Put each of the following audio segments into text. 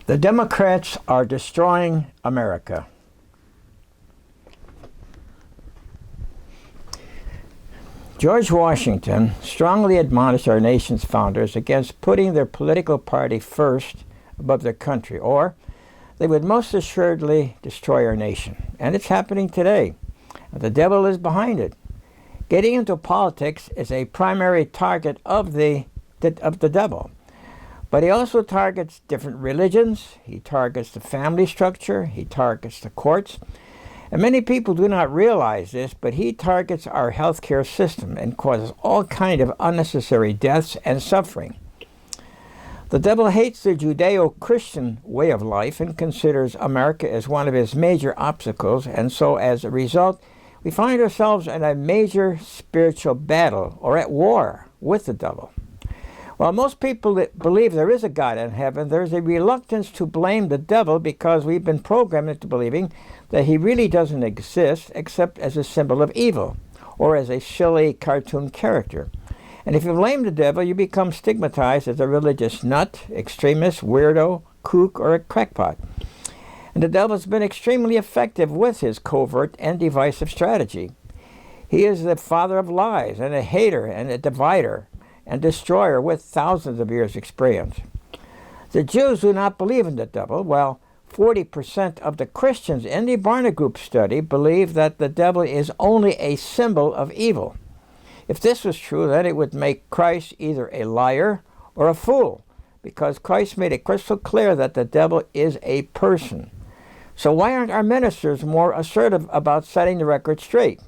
The Democrats are destroying America. George Washington strongly admonished our nation's founders against putting their political party first above their country, or they would most assuredly destroy our nation. And it's happening today. The devil is behind it. Getting into politics is a primary target of the devil. But he also targets different religions. He targets the family structure. He targets the courts. And many people do not realize this, but he targets our healthcare system and causes all kinds of unnecessary deaths and suffering. The devil hates the Judeo-Christian way of life and considers America as one of his major obstacles, and so as a result, we find ourselves in a major spiritual battle or at war with the devil. While most people believe there is a God in heaven, there's a reluctance to blame the devil because we've been programmed into believing that he really doesn't exist except as a symbol of evil or as a silly cartoon character. And if you blame the devil, you become stigmatized as a religious nut, extremist, weirdo, kook, or a crackpot. And the devil has been extremely effective with his covert and divisive strategy. He is the father of lies and a hater and a divider and destroyer with thousands of years' experience. The Jews do not believe in the devil, while 40% of the Christians in the Barna Group study believe that the devil is only a symbol of evil. If this was true, then it would make Christ either a liar or a fool, because Christ made it crystal clear that the devil is a person. So why aren't our ministers more assertive about setting the record straight?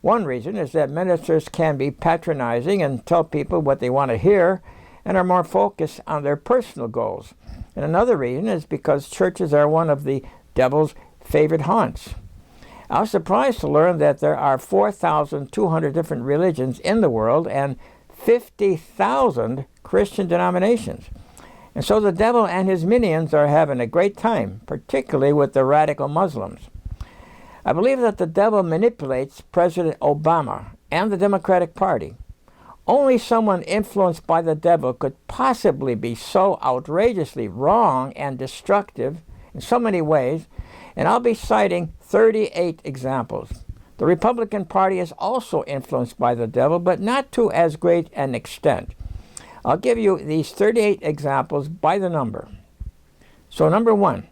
One reason is that ministers can be patronizing and tell people what they want to hear and are more focused on their personal goals. And another reason is because churches are one of the devil's favorite haunts. I was surprised to learn that there are 4,200 different religions in the world and 50,000 Christian denominations. And so the devil and his minions are having a great time, particularly with the radical Muslims. I believe that the devil manipulates President Obama and the Democratic Party. Only someone influenced by the devil could possibly be so outrageously wrong and destructive in so many ways, and I'll be citing 38 examples. The Republican Party is also influenced by the devil, but not to as great an extent. I'll give you these 38 examples by the number. So number one,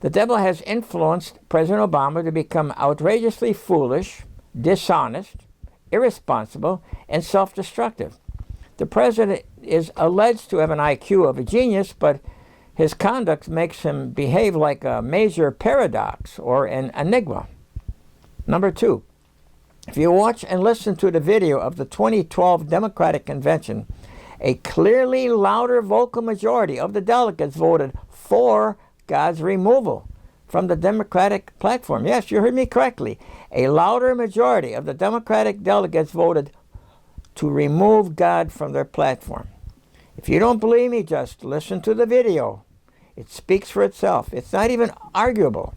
the devil has influenced President Obama to become outrageously foolish, dishonest, irresponsible, and self-destructive. The president is alleged to have an IQ of a genius, but his conduct makes him behave like a major paradox or an enigma. Number two, if you watch and listen to the video of the 2012 Democratic Convention, a clearly louder vocal majority of the delegates voted for God's removal from the Democratic platform. Yes, you heard me correctly. A louder majority of the Democratic delegates voted to remove God from their platform. If you don't believe me, just listen to the video. It speaks for itself. It's not even arguable.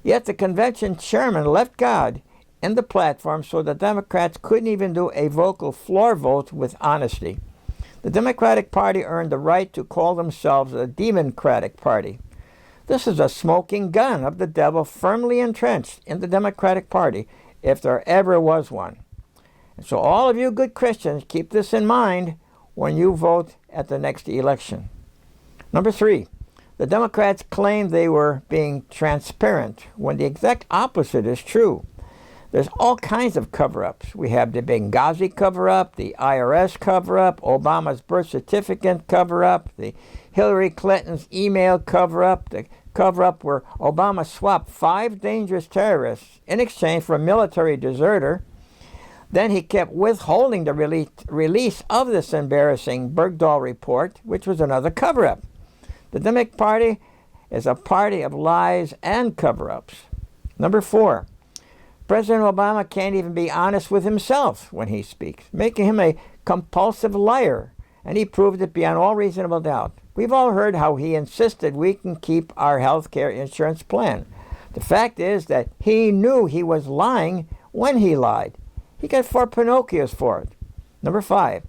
Yet the convention chairman left God in the platform so the Democrats couldn't even do a vocal floor vote with honesty. The Democratic Party earned the right to call themselves a Democratic Party. This is a smoking gun of the devil firmly entrenched in the Democratic Party, if there ever was one. And so all of you good Christians, keep this in mind when you vote at the next election. Number three, the Democrats claim they were being transparent when the exact opposite is true. There's all kinds of cover-ups. We have the Benghazi cover-up, the IRS cover-up, Obama's birth certificate cover-up, the Hillary Clinton's email cover-up, the cover-up where Obama swapped 5 dangerous terrorists in exchange for a military deserter. Then he kept withholding the release of this embarrassing Bergdahl report, which was another cover-up. The Democratic Party is a party of lies and cover-ups. Number 4, President Obama can't even be honest with himself when he speaks, making him a compulsive liar, and he proved it beyond all reasonable doubt. We've all heard how he insisted we can keep our health care insurance plan. The fact is that he knew he was lying when he lied. He got 4 Pinocchios for it. Number 5,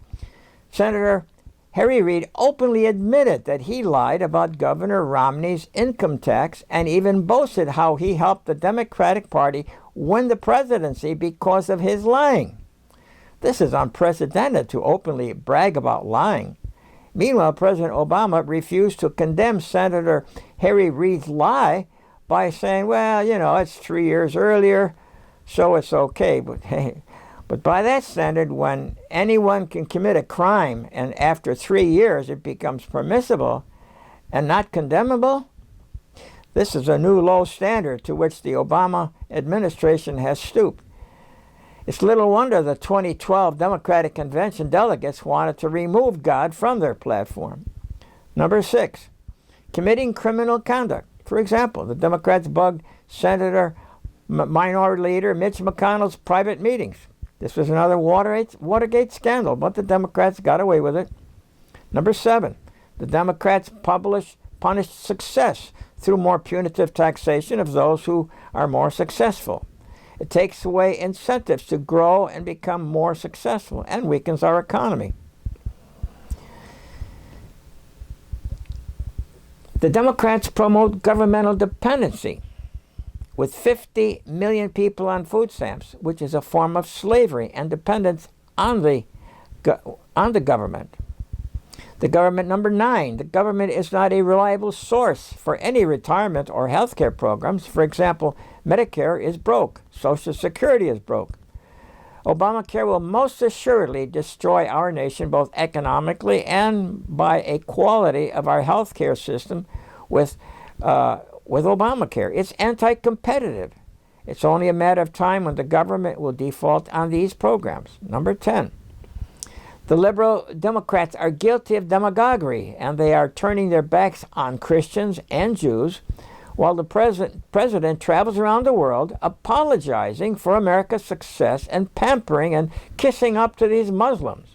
Senator Harry Reid openly admitted that he lied about Governor Romney's income tax and even boasted how he helped the Democratic Party win the presidency because of his lying. This is unprecedented to openly brag about lying. Meanwhile, President Obama refused to condemn Senator Harry Reid's lie by saying, well, it's 3 years earlier, so it's okay. But by that standard, when anyone can commit a crime and after 3 years it becomes permissible and not condemnable, this is a new low standard to which the Obama administration has stooped. It's little wonder the 2012 Democratic Convention delegates wanted to remove God from their platform. Number 6, committing criminal conduct. For example, the Democrats bugged Senator Minority Leader Mitch McConnell's private meetings. This was another Watergate scandal, but the Democrats got away with it. Number 7, the Democrats punished success through more punitive taxation of those who are more successful. It takes away incentives to grow and become more successful and weakens our economy. The Democrats promote governmental dependency with 50 million people on food stamps, which is a form of slavery and dependence on the government. The government, number 9, the government is not a reliable source for any retirement or health care programs. For example, Medicare is broke. Social Security is broke. Obamacare will most assuredly destroy our nation both economically and by a quality of our health care system with Obamacare. It's anti-competitive. It's only a matter of time when the government will default on these programs. Number 10. The liberal Democrats are guilty of demagoguery, and they are turning their backs on Christians and Jews, while the president travels around the world apologizing for America's success and pampering and kissing up to these Muslims.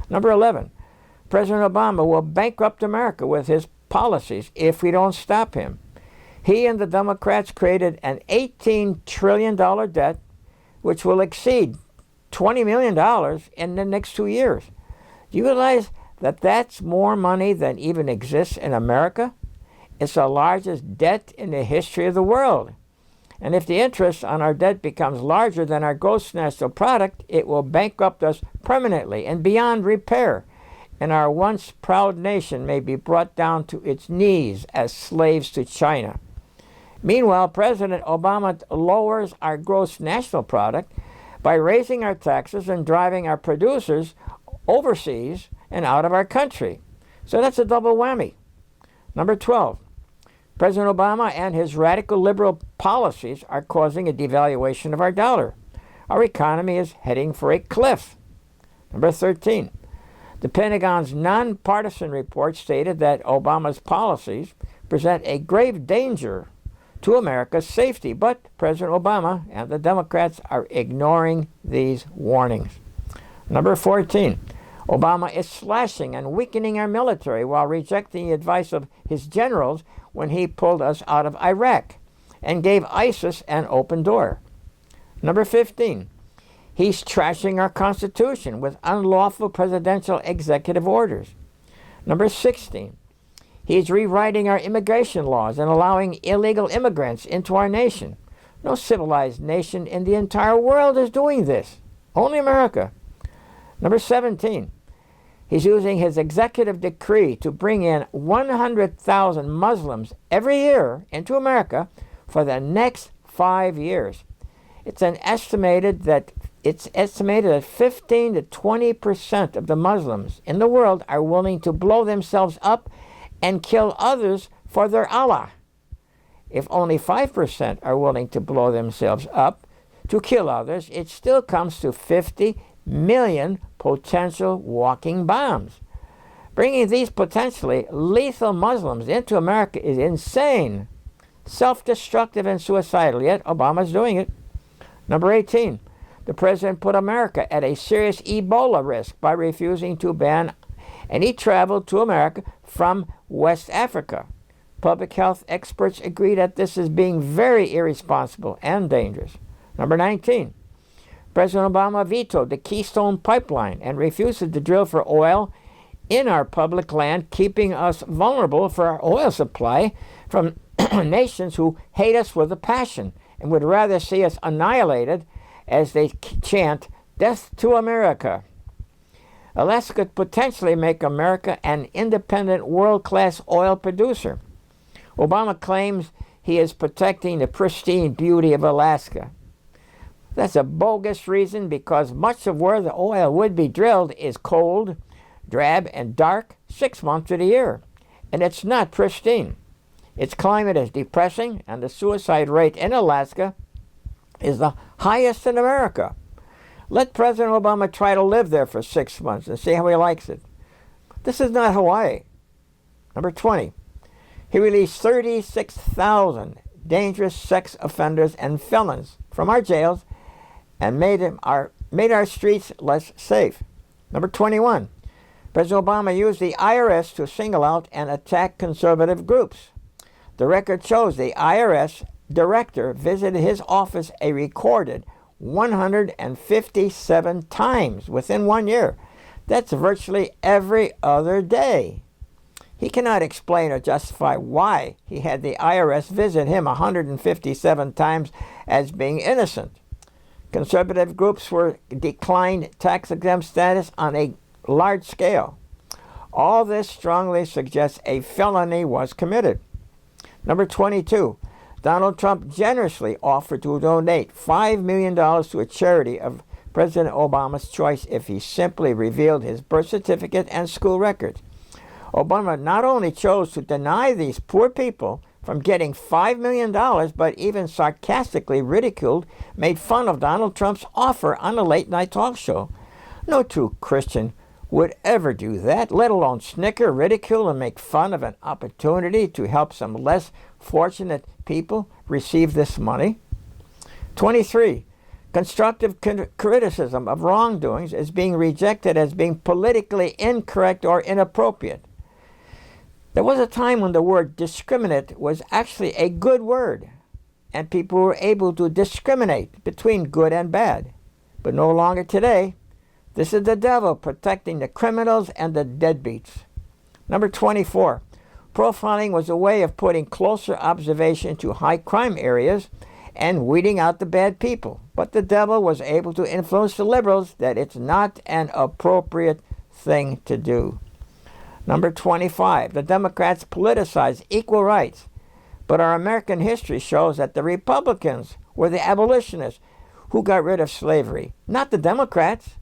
Number 11. President Obama will bankrupt America with his policies if we don't stop him. He and the Democrats created an $18 trillion debt, which will exceed $20 million in the next 2 years. Do you realize that that's more money than even exists in America? It's the largest debt in the history of the world. And if the interest on our debt becomes larger than our gross national product, it will bankrupt us permanently and beyond repair. And our once proud nation may be brought down to its knees as slaves to China. Meanwhile, President Obama lowers our gross national product by raising our taxes and driving our producers overseas and out of our country. So that's a double whammy. Number 12. President Obama and his radical liberal policies are causing a devaluation of our dollar. Our economy is heading for a cliff. Number 13. The Pentagon's nonpartisan report stated that Obama's policies present a grave danger to America's safety, but President Obama and the Democrats are ignoring these warnings. Number 14. Obama is slashing and weakening our military while rejecting the advice of his generals when he pulled us out of Iraq and gave ISIS an open door. Number 15. He's trashing our Constitution with unlawful presidential executive orders. Number 16. He's rewriting our immigration laws and allowing illegal immigrants into our nation. No civilized nation in the entire world is doing this. Only America. Number 17. He's using his executive decree to bring in 100,000 Muslims every year into America for the next 5 years. It's estimated that 15 to 20% of the Muslims in the world are willing to blow themselves up and kill others for their Allah. If only 5% are willing to blow themselves up to kill others, it still comes to 50 million potential walking bombs. Bringing these potentially lethal Muslims into America is insane, self-destructive, and suicidal, yet Obama's doing it. Number 18. The president put America at a serious Ebola risk by refusing to ban any travel to America from West Africa. Public health experts agree that this is being very irresponsible and dangerous. Number 19. President Obama vetoed the Keystone Pipeline and refuses to drill for oil in our public land, keeping us vulnerable for our oil supply from nations who hate us with a passion and would rather see us annihilated as they chant, "Death to America." Alaska could potentially make America an independent world-class oil producer. Obama claims he is protecting the pristine beauty of Alaska. That's a bogus reason, because much of where the oil would be drilled is cold, drab, and dark 6 months of the year, and it's not pristine. Its climate is depressing, and the suicide rate in Alaska is the highest in America. Let President Obama try to live there for 6 months and see how he likes it. This is not Hawaii. Number 20, he released 36,000 dangerous sex offenders and felons from our jails and made our streets less safe. Number 21, President Obama used the IRS to single out and attack conservative groups. The record shows the IRS director visited his office a recorded 157 times within 1 year. That's virtually every other day. He cannot explain or justify why he had the IRS visit him 157 times as being innocent. Conservative groups were declined tax-exempt status on a large scale. All this strongly suggests a felony was committed. Number 22, Donald Trump generously offered to donate $5 million to a charity of President Obama's choice if he simply revealed his birth certificate and school records. Obama not only chose to deny these poor people from getting $5 million, but even sarcastically made fun of Donald Trump's offer on a late-night talk show. No true Christian would ever do that, let alone snicker, ridicule, and make fun of an opportunity to help some less fortunate people receive this money. 23, constructive criticism of wrongdoings is being rejected as being politically incorrect or inappropriate. There was a time when the word discriminate was actually a good word, and people were able to discriminate between good and bad, but no longer today. This is the devil protecting the criminals and the deadbeats. Number 24, profiling was a way of putting closer observation to high crime areas and weeding out the bad people. But the devil was able to influence the liberals that it's not an appropriate thing to do. Number 25, the Democrats politicized equal rights. But our American history shows that the Republicans were the abolitionists who got rid of slavery, not the Democrats.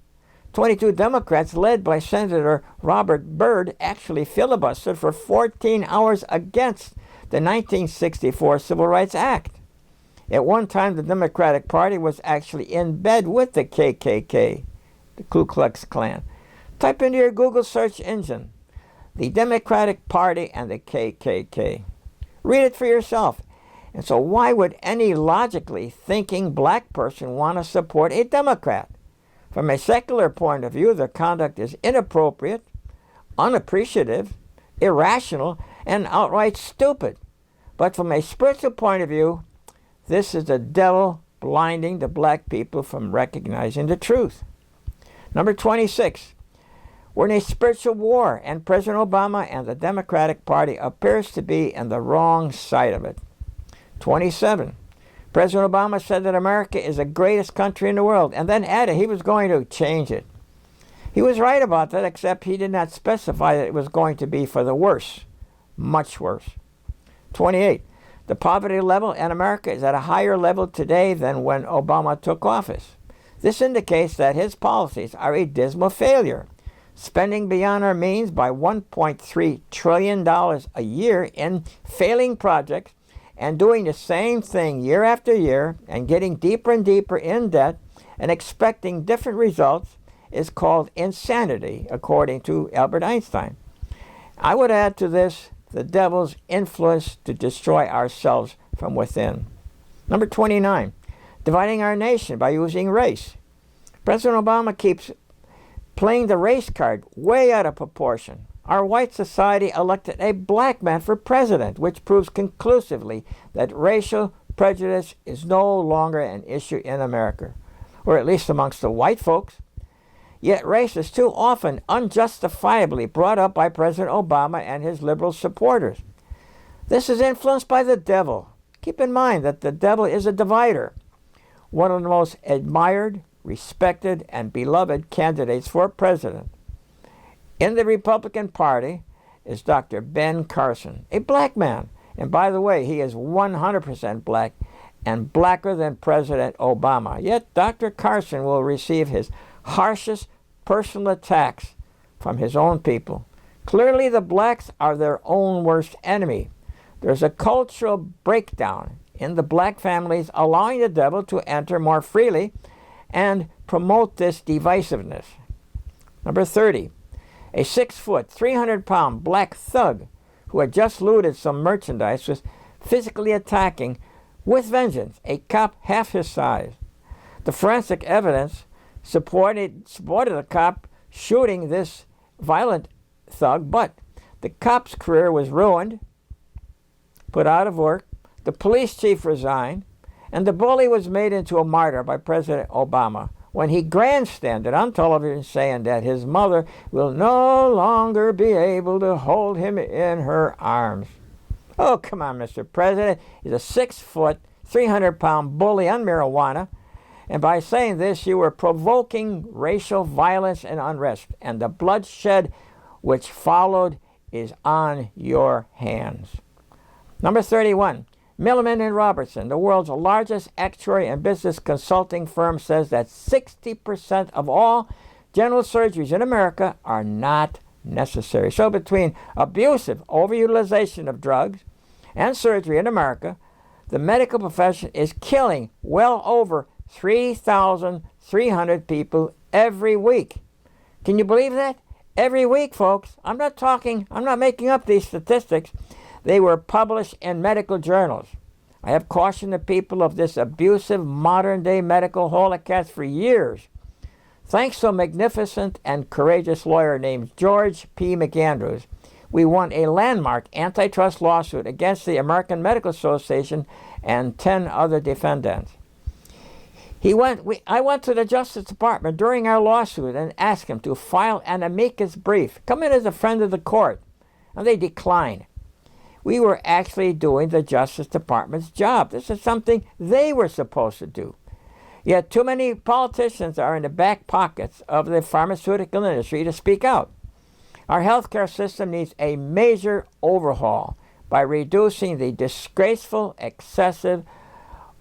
22 Democrats, led by Senator Robert Byrd, actually filibustered for 14 hours against the 1964 Civil Rights Act. At one time, the Democratic Party was actually in bed with the KKK, the Ku Klux Klan. Type into your Google search engine, the Democratic Party and the KKK. Read it for yourself. And so why would any logically thinking black person want to support a Democrat? From a secular point of view, their conduct is inappropriate, unappreciative, irrational, and outright stupid. But from a spiritual point of view, this is the devil blinding the black people from recognizing the truth. Number 26, we're in a spiritual war, and President Obama and the Democratic Party appears to be in the wrong side of it. 27, President Obama said that America is the greatest country in the world, and then added he was going to change it. He was right about that, except he did not specify that it was going to be for the worse, much worse. 28, the poverty level in America is at a higher level today than when Obama took office. This indicates that his policies are a dismal failure, spending beyond our means by $1.3 trillion a year in failing projects, and doing the same thing year after year and getting deeper and deeper in debt and expecting different results is called insanity, according to Albert Einstein. I would add to this the devil's influence to destroy ourselves from within. Number 29, dividing our nation by using race. President Obama keeps playing the race card way out of proportion. Our white society elected a black man for president, which proves conclusively that racial prejudice is no longer an issue in America, or at least amongst the white folks. yet race is too often unjustifiably brought up by President Obama and his liberal supporters. This is influenced by the devil. Keep in mind that the devil is a divider. One of the most admired, respected, and beloved candidates for president in the Republican Party is Dr. Ben Carson, a black man. And by the way, he is 100% black and blacker than President Obama. Yet Dr. Carson will receive his harshest personal attacks from his own people. Clearly, the blacks are their own worst enemy. There's a cultural breakdown in the black families, allowing the devil to enter more freely and promote this divisiveness. Number 30, a 6-foot, 300-pound black thug who had just looted some merchandise was physically attacking with vengeance a cop half his size. The forensic evidence supported the cop shooting this violent thug, but the cop's career was ruined, put out of work, the police chief resigned, and the bully was made into a martyr by President Obama when he grandstanded on television saying that his mother will no longer be able to hold him in her arms. Oh, come on, Mr. President. He's a 6-foot, 300-pound bully on marijuana, and by saying this, you were provoking racial violence and unrest, and the bloodshed which followed is on your hands. Number 31, Milliman and Robertson, the world's largest actuary and business consulting firm, says that 60% of all general surgeries in America are not necessary. So between abusive overutilization of drugs and surgery in America, the medical profession is killing well over 3,300 people every week. Can you believe that? Every week, folks. I'm not making up these statistics. They were published in medical journals. I have cautioned the people of this abusive modern-day medical holocaust for years. Thanks to a magnificent and courageous lawyer named George P. McAndrews, we won a landmark antitrust lawsuit against the American Medical Association and 10 other defendants. I went to the Justice Department during our lawsuit and asked him to file an amicus brief, come in as a friend of the court, and they declined. We were actually doing the Justice Department's job. This is something they were supposed to do. Yet too many politicians are in the back pockets of the pharmaceutical industry to speak out. Our healthcare system needs a major overhaul by reducing the disgraceful, excessive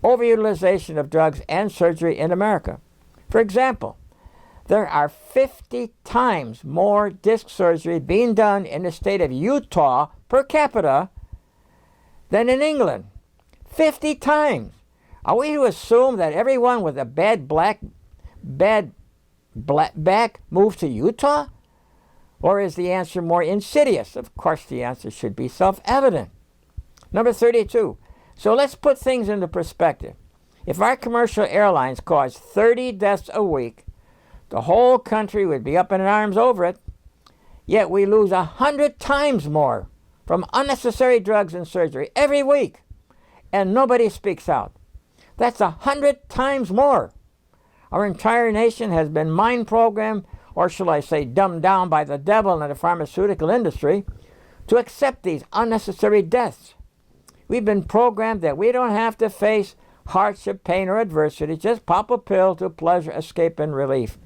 overutilization of drugs and surgery in America. For example, there are 50 times more disc surgery being done in the state of Utah per capita than in England. 50 times. Are we to assume that everyone with a bad back moves to Utah? Or is the answer more insidious? Of course, the answer should be self-evident. Number 32. So let's put things into perspective. If our commercial airlines caused 30 deaths a week, the whole country would be up in arms over it. Yet we lose 100 times more from unnecessary drugs and surgery every week, and nobody speaks out. That's 100 times more. Our entire nation has been mind-programmed, or shall I say dumbed down by the devil and the pharmaceutical industry, to accept these unnecessary deaths. We've been programmed that we don't have to face hardship, pain, or adversity, just pop a pill to pleasure, escape, and relief.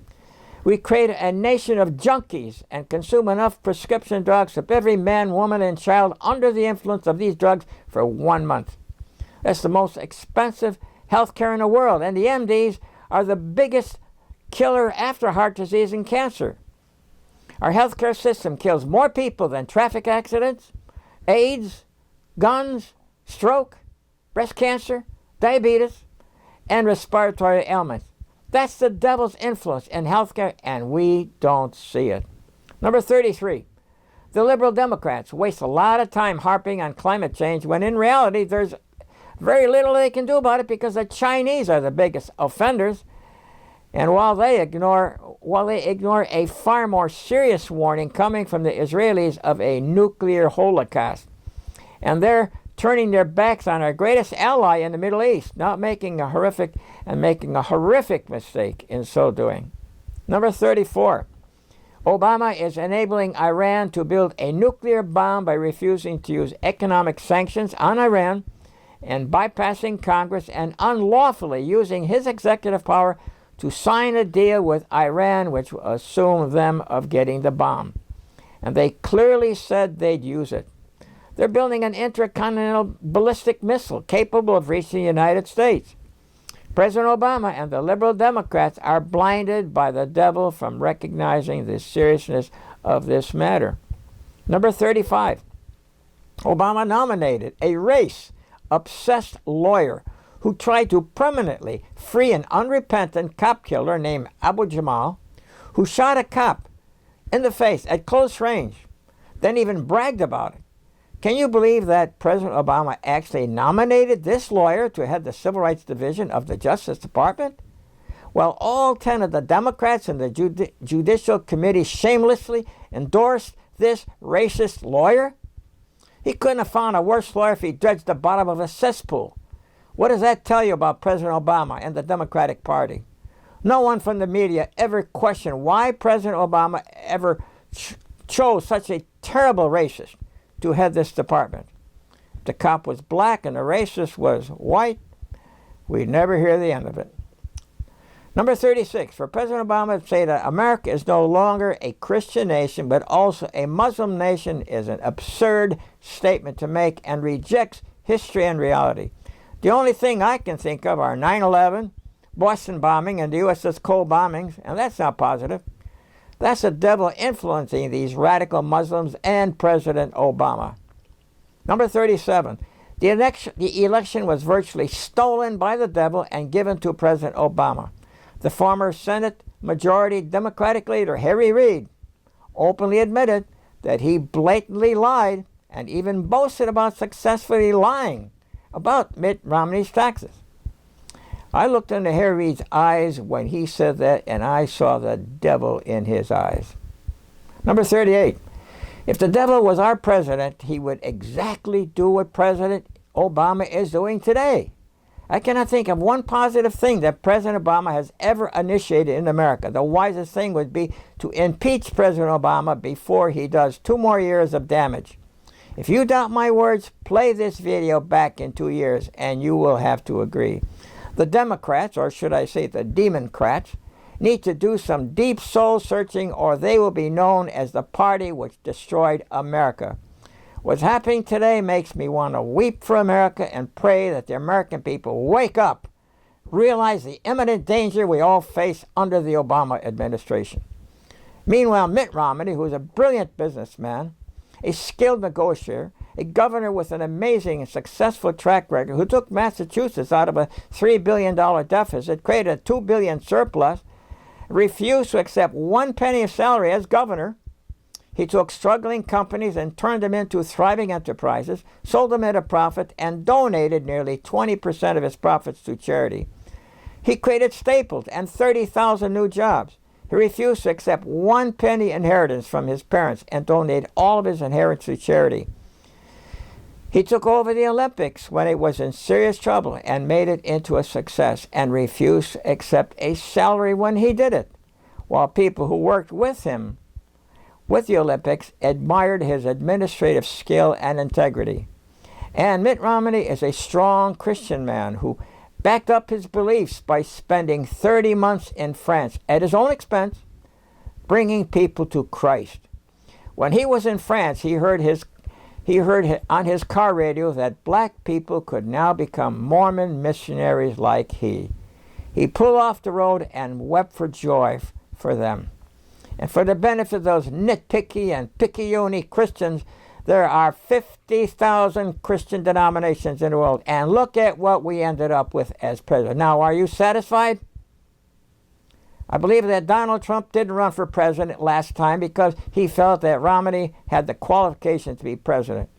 We create a nation of junkies and consume enough prescription drugs to keep every man, woman, and child under the influence of these drugs for 1 month. That's the most expensive health care in the world, and the MDs are the biggest killer after heart disease and cancer. Our healthcare system kills more people than traffic accidents, AIDS, guns, stroke, breast cancer, diabetes, and respiratory ailments. That's the devil's influence in healthcare, and we don't see it. Number 33. The liberal Democrats waste a lot of time harping on climate change when in reality there's very little they can do about it because the Chinese are the biggest offenders. And while they ignore a far more serious warning coming from the Israelis of a nuclear holocaust. And they're turning their backs on our greatest ally in the Middle East, making a horrific mistake in so doing. Number 34. Obama is enabling Iran to build a nuclear bomb by refusing to use economic sanctions on Iran and bypassing Congress and unlawfully using his executive power to sign a deal with Iran which will assume them of getting the bomb. And they clearly said they'd use it. They're building an intercontinental ballistic missile capable of reaching the United States. President Obama and the liberal Democrats are blinded by the devil from recognizing the seriousness of this matter. Number 35. Obama nominated a race-obsessed lawyer who tried to permanently free an unrepentant cop killer named Abu Jamal, who shot a cop in the face at close range, then even bragged about it. Can you believe that President Obama actually nominated this lawyer to head the Civil Rights Division of the Justice Department? Well, all 10 of the Democrats in the Judicial Committee shamelessly endorsed this racist lawyer? He couldn't have found a worse lawyer if he dredged the bottom of a cesspool. What does that tell you about President Obama and the Democratic Party? No one from the media ever questioned why President Obama ever chose such a terrible racist to head this department. If the cop was black and the racist was white, we'd never hear the end of it. Number 36, for President Obama to say that America is no longer a Christian nation but also a Muslim nation is an absurd statement to make and rejects history and reality. The only thing I can think of are 9/11, Boston bombing, and the USS Cole bombings, and that's not positive. That's the devil influencing these radical Muslims and President Obama. Number 37. The election was virtually stolen by the devil and given to President Obama. The former Senate Majority Democratic leader, Harry Reid, openly admitted that he blatantly lied and even boasted about successfully lying about Mitt Romney's taxes. I looked into Harry Reid's eyes when he said that, and I saw the devil in his eyes. Number 38. If the devil was our president, he would exactly do what President Obama is doing today. I cannot think of one positive thing that President Obama has ever initiated in America. The wisest thing would be to impeach President Obama before he does 2 more years of damage. If you doubt my words, play this video back in 2 years, and you will have to agree. The Democrats, or should I say the Democrats, need to do some deep soul searching or they will be known as the party which destroyed America. What's happening today makes me want to weep for America and pray that the American people wake up, realize the imminent danger we all face under the Obama administration. Meanwhile, Mitt Romney, who is a brilliant businessman, a skilled negotiator, a governor with an amazing and successful track record who took Massachusetts out of a $3 billion deficit, created a $2 billion surplus, refused to accept 1 penny of salary as governor. He took struggling companies and turned them into thriving enterprises, sold them at a profit, and donated nearly 20% of his profits to charity. He created Staples and 30,000 new jobs. He refused to accept 1 penny inheritance from his parents and donated all of his inheritance to charity. He took over the Olympics when it was in serious trouble and made it into a success and refused to accept a salary when he did it, while people who worked with him with the Olympics admired his administrative skill and integrity. And Mitt Romney is a strong Christian man who backed up his beliefs by spending 30 months in France at his own expense, bringing people to Christ. When he was in France, he heard on his car radio that black people could now become Mormon missionaries like he. He pulled off the road and wept for joy for them. And for the benefit of those nitpicky and picayune Christians, there are 50,000 Christian denominations in the world. And look at what we ended up with as president. Now, are you satisfied? I believe that Donald Trump didn't run for president last time because he felt that Romney had the qualifications to be president.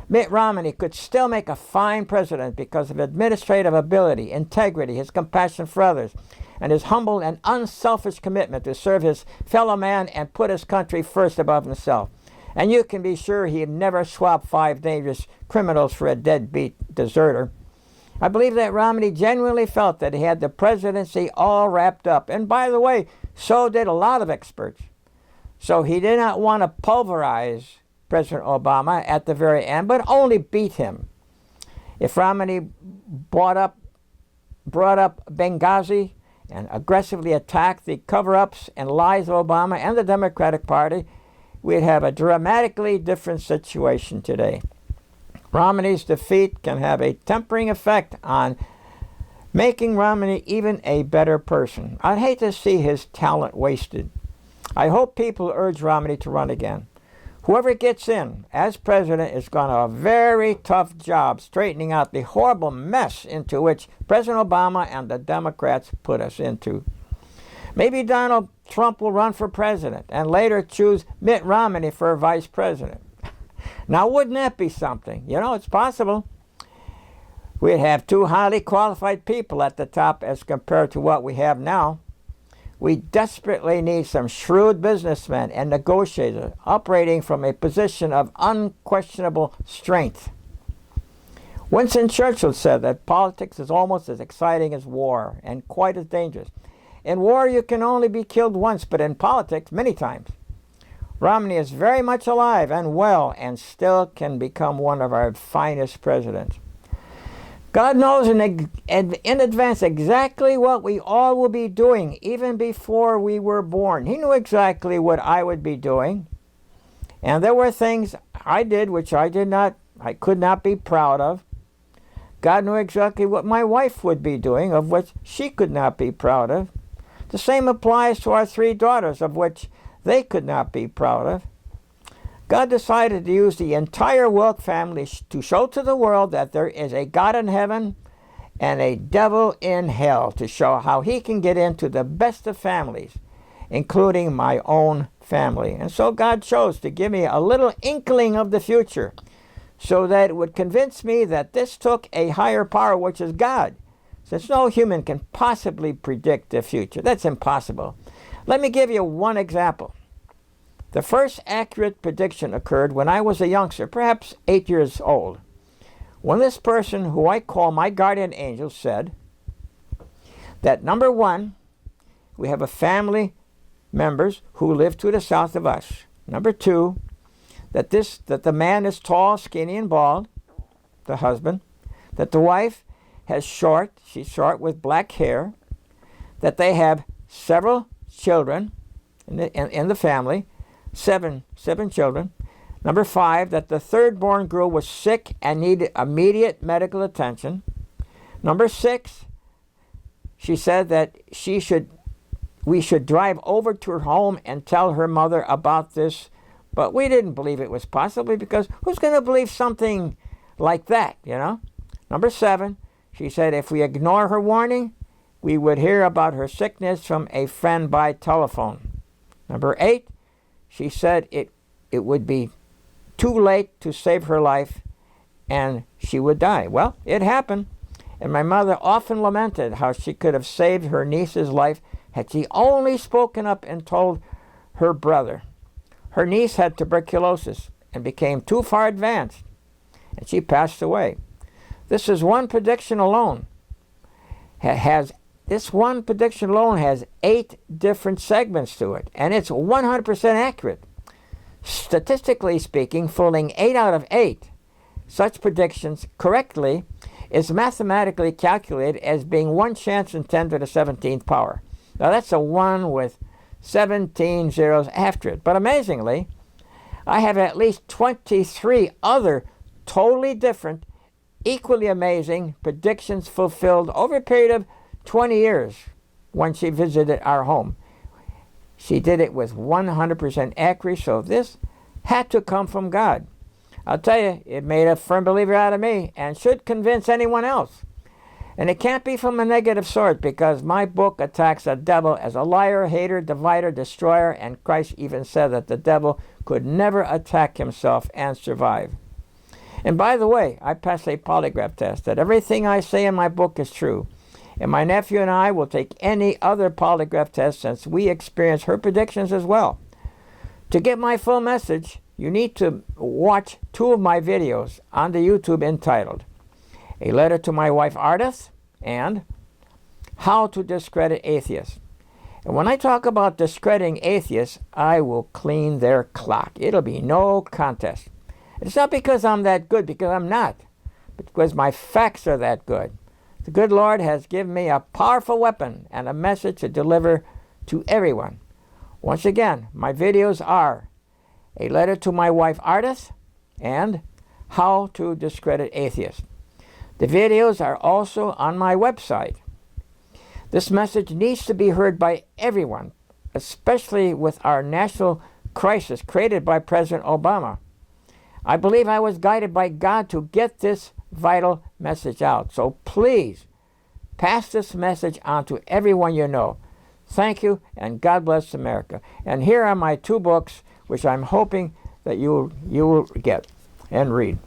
Mitt Romney could still make a fine president because of administrative ability, integrity, his compassion for others, and his humble and unselfish commitment to serve his fellow man and put his country first above himself. And you can be sure he'd never swap 5 dangerous criminals for a deadbeat deserter. I believe that Romney genuinely felt that he had the presidency all wrapped up. And by the way, so did a lot of experts. So he did not want to pulverize President Obama at the very end, but only beat him. If Romney brought up Benghazi and aggressively attacked the cover-ups and lies of Obama and the Democratic Party, we'd have a dramatically different situation today. Romney's defeat can have a tempering effect on making Romney even a better person. I'd hate to see his talent wasted. I hope people urge Romney to run again. Whoever gets in as president is going to have a very tough job straightening out the horrible mess into which President Obama and the Democrats put us into. Maybe Donald Trump will run for president and later choose Mitt Romney for vice president. Now, wouldn't that be something? You know, it's possible. We'd have two highly qualified people at the top as compared to what we have now. We desperately need some shrewd businessmen and negotiators operating from a position of unquestionable strength. Winston Churchill said that politics is almost as exciting as war and quite as dangerous. In war, you can only be killed once, but in politics, many times. Romney is very much alive and well and still can become one of our finest presidents. God knows in advance exactly what we all will be doing even before we were born. He knew exactly what I would be doing. And there were things I did which I could not be proud of. God knew exactly what my wife would be doing, of which she could not be proud of. The same applies to our three daughters, of which they could not be proud of. God decided to use the entire Wilk family to show to the world that there is a God in heaven and a devil in hell, to show how he can get into the best of families, including my own family. And so God chose to give me a little inkling of the future so that it would convince me that this took a higher power, which is God, since no human can possibly predict the future. That's impossible. Let me give you one example. The first accurate prediction occurred when I was a youngster, perhaps 8 years old, when this person, who I call my guardian angel, said that, number one, we have a family members who live to the south of us. Number two, that the man is tall, skinny, and bald, the husband, that the wife she's short with black hair, that they have several children in the family, seven children. Number five, that the third-born girl was sick and needed immediate medical attention. Number six, she said that we should drive over to her home and tell her mother about this, but we didn't believe it was possible, because who's going to believe something like that, you know? Number seven, she said if we ignore her warning, we would hear about her sickness from a friend by telephone. Number eight, she said it would be too late to save her life and she would die. Well, it happened. And my mother often lamented how she could have saved her niece's life had she only spoken up and told her brother. Her niece had tuberculosis and became too far advanced, and she passed away. This one prediction alone has 8 different segments to it, and it's 100% accurate. Statistically speaking, fooling 8 out of 8 such predictions correctly is mathematically calculated as being 1 chance in 10 to the 17th power. Now that's a 1 with 17 zeros after it. But amazingly, I have at least 23 other totally different, equally amazing predictions fulfilled over a period of 20 years when she visited our home. She did it with 100% accuracy, so this had to come from God. I'll tell you, it made a firm believer out of me and should convince anyone else. And it can't be from a negative sort, because my book attacks the devil as a liar, hater, divider, destroyer, and Christ even said that the devil could never attack himself and survive. And by the way, I passed a polygraph test that everything I say in my book is true. And my nephew and I will take any other polygraph test since we experience her predictions as well. To get my full message, you need to watch 2 of my videos on the YouTube entitled A Letter to My Wife Artist, and How to Discredit Atheists. And when I talk about discrediting atheists, I will clean their clock. It'll be no contest. It's not because I'm that good, because I'm not, but because my facts are that good. The good Lord has given me a powerful weapon and a message to deliver to everyone. Once again, my videos are A Letter to My Wife Artist and How to Discredit Atheists. The videos are also on my website. This message needs to be heard by everyone, especially with our national crisis created by President Obama. I believe I was guided by God to get this vital message out. So please, pass this message on to everyone you know. Thank you, and God bless America. And here are my 2 books, which I'm hoping that you will get and read.